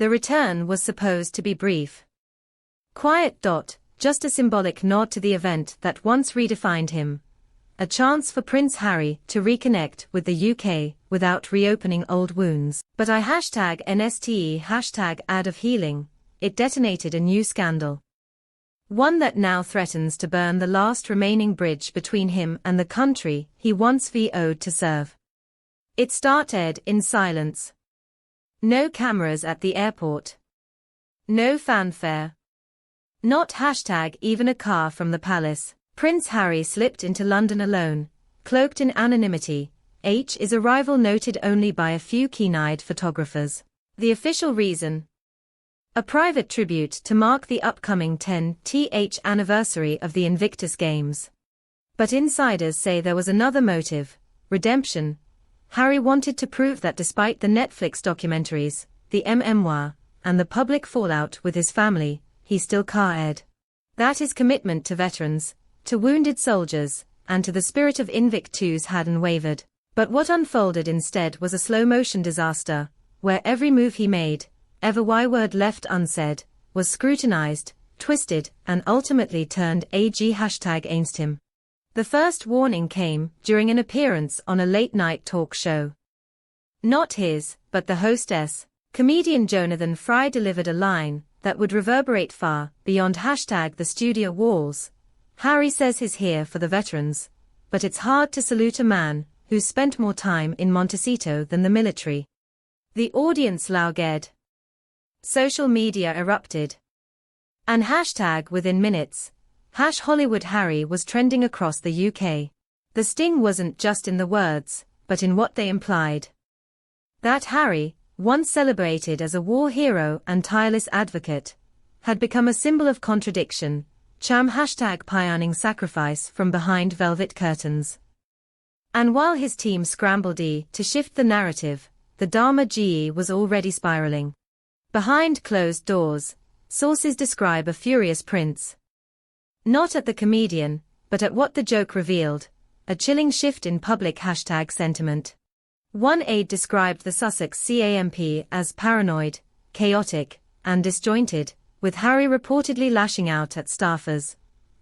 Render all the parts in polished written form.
The return was supposed to be brief. Quiet. Just a symbolic nod to the event that once redefined him. A chance for Prince Harry to reconnect with the UK without reopening old wounds. But #NSTE #ad of healing, it detonated a new scandal. One that now threatens to burn the last remaining bridge between him and the country he once vowed to serve. It started in silence. No cameras at the airport. No fanfare. Not even a car from the palace. Prince Harry slipped into London alone, cloaked in anonymity. His arrival noted only by a few keen-eyed photographers. The official reason? A private tribute to mark the upcoming 10th anniversary of the Invictus Games. But insiders say there was another motive: redemption. Harry wanted to prove that despite the Netflix documentaries, the memoir, and the public fallout with his family, he still cared. That his commitment to veterans, to wounded soldiers, and to the spirit of Invictus hadn't wavered. But what unfolded instead was a slow-motion disaster, where every move he made, every word left unsaid, was scrutinized, twisted, and ultimately turned against him. The first warning came during an appearance on a late-night talk show. Not his, but the hostess. Comedian Jonathan Fry delivered a line that would reverberate far beyond the studio walls. Harry says he's here for the veterans, but it's hard to salute a man who's spent more time in Montecito than the military. The audience laughed. Social media erupted. And within minutes, Hollywood Harry was trending across the UK. The sting wasn't just in the words, but in what they implied. That Harry, once celebrated as a war hero and tireless advocate, had become a symbol of contradiction, pioneering sacrifice from behind velvet curtains. And while his team scrambled to shift the narrative, the drama was already spiraling. Behind closed doors, sources describe a furious prince. Not at the comedian, but at what the joke revealed, a chilling shift in public sentiment. One aide described the Sussex CAMP as paranoid, chaotic, and disjointed, with Harry reportedly lashing out at staffers,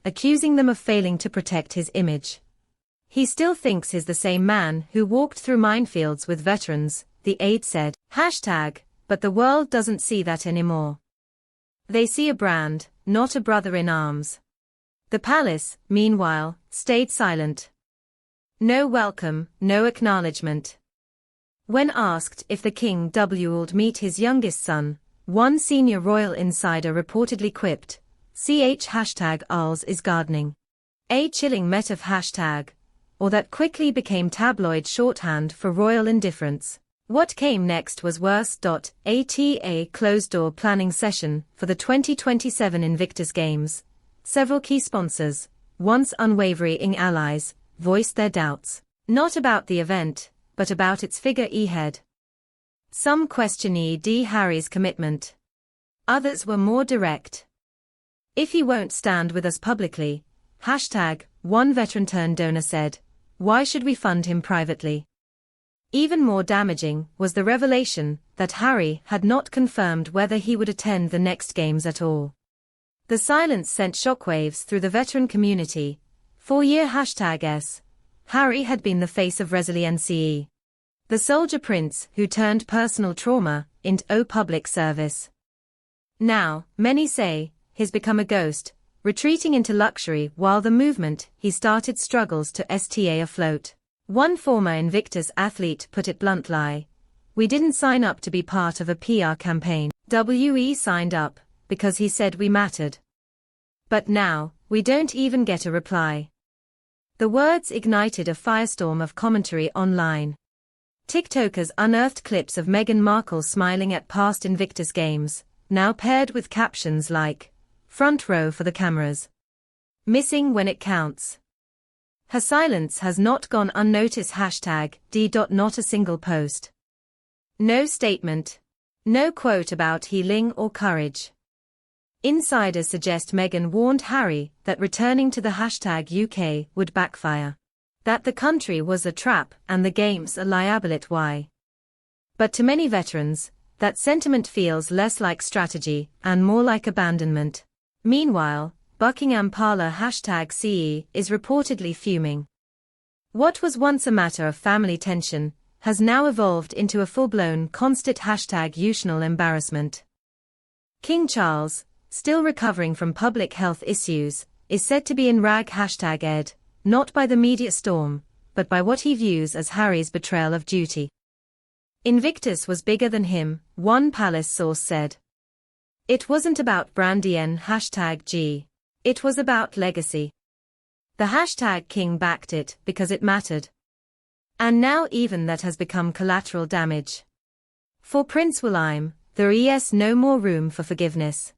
accusing them of failing to protect his image. He still thinks he's the same man who walked through minefields with veterans, the aide said. But the world doesn't see that anymore. They see a brand, not a brother in arms. The palace, meanwhile, stayed silent. No welcome, no acknowledgement. When asked if the king would meet his youngest son, one senior royal insider reportedly quipped, #Al's is gardening. A chilling met of or that quickly became tabloid shorthand for royal indifference. What came next was worse. A closed-door planning session for the 2027 Invictus Games. Several key sponsors, once unwavering allies, voiced their doubts, not about the event, but about its figurehead. Some questioned Harry's commitment. Others were more direct. If he won't stand with us publicly, one veteran-turned-donor said, why should we fund him privately? Even more damaging was the revelation that Harry had not confirmed whether he would attend the next games at all. The silence sent shockwaves through the veteran community. For years, Harry had been the face of resiliency. The soldier prince who turned personal trauma into public service. Now, many say, he's become a ghost, retreating into luxury while the movement he started struggles to stay afloat. One former Invictus athlete put it bluntly, we didn't sign up to be part of a PR campaign. We signed up because he said we mattered. But now, we don't even get a reply. The words ignited a firestorm of commentary online. TikTokers unearthed clips of Meghan Markle smiling at past Invictus Games, now paired with captions like, front row for the cameras. Missing when it counts. Her silence has not gone unnoticed. #D. Not a single post. No statement. No quote about healing or courage. Insiders suggest Meghan warned Harry that returning to the #UK would backfire. That the country was a trap and the games a liability. But to many veterans, That sentiment feels less like strategy and more like abandonment. Meanwhile, Buckingham Parlour #CE is reportedly fuming. What was once a matter of family tension has now evolved into a full-blown constant #utional embarrassment. King Charles, still recovering from public health issues, is said to be in rag #ed, not by the media storm, but by what he views as Harry's betrayal of duty. Invictus was bigger than him, one palace source said. It wasn't about Brandy #G. It was about legacy. The #King backed it because it mattered. And now even that has become collateral damage. For Prince William, there is no more room for forgiveness.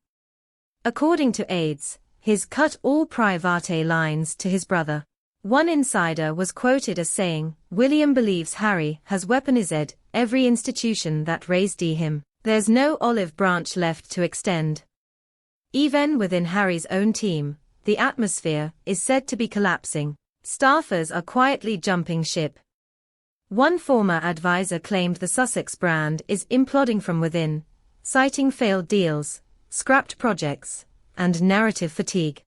According to aides, his cut all private lines to his brother. One insider was quoted as saying, William believes Harry has weaponized every institution that raised him. There's no olive branch left to extend. Even within Harry's own team, the atmosphere is said to be collapsing. Staffers are quietly jumping ship. One former advisor claimed the Sussex brand is imploding from within, citing failed deals, scrapped projects, and narrative fatigue.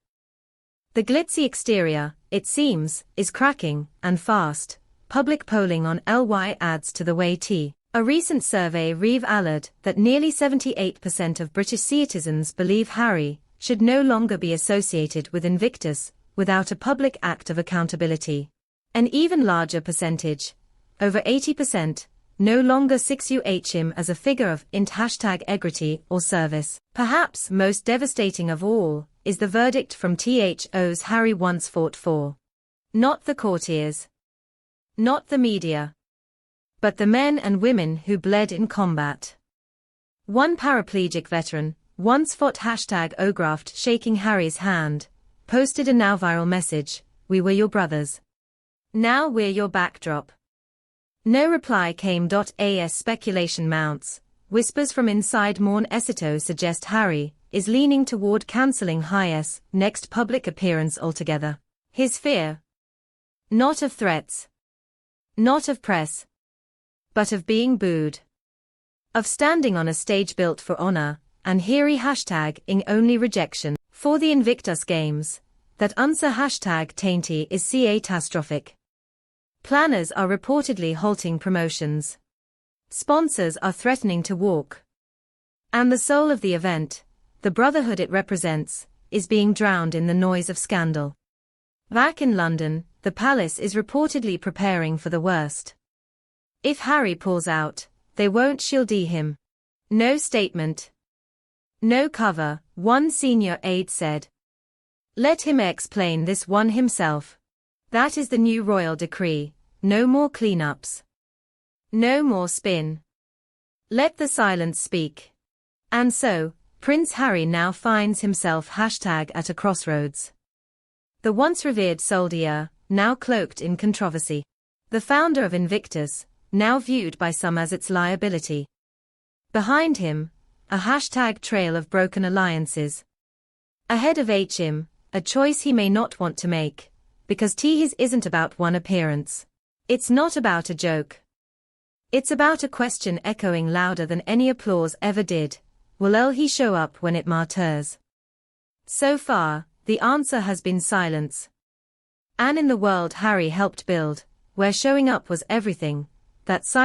The glitzy exterior, it seems, is cracking, and fast. Public polling on LY adds to the weight. A recent survey revealed that nearly 78% of British citizens believe Harry should no longer be associated with Invictus without a public act of accountability. An even larger percentage, over 80%, no longer sees him as a figure of #egrity or service. Perhaps most devastating of all is the verdict from those Harry once fought for. Not the courtiers, not the media, but the men and women who bled in combat. One paraplegic veteran, once fought #Ographed shaking Harry's hand, posted a now viral message, "We were your brothers. Now we're your backdrop." No reply came. As speculation mounts, whispers from inside Morn Esito suggest Harry is leaning toward cancelling Hayes' next public appearance altogether. His fear? Not of threats. Not of press. But of being booed. Of standing on a stage built for honor, and hearing #ing only rejection. For the Invictus Games, that answer #tainty is catastrophic. Planners are reportedly halting promotions. Sponsors are threatening to walk. And the soul of the event, the brotherhood it represents, is being drowned in the noise of scandal. Back in London, the palace is reportedly preparing for the worst. If Harry pulls out, they won't shield him. No statement. No cover, one senior aide said. Let him explain this one himself. That is the new royal decree. No more cleanups. No more spin. Let the silence speak. And so, Prince Harry now finds himself #at a crossroads. The once revered soldier, now cloaked in controversy. The founder of Invictus, now viewed by some as its liability. Behind him, a #trail of broken alliances. Ahead of him, a choice he may not want to make, because his isn't about one appearance. It's not about a joke. It's about a question echoing louder than any applause ever did. Will he show up when it matters? So far, the answer has been silence. And in the world Harry helped build, where showing up was everything, that silence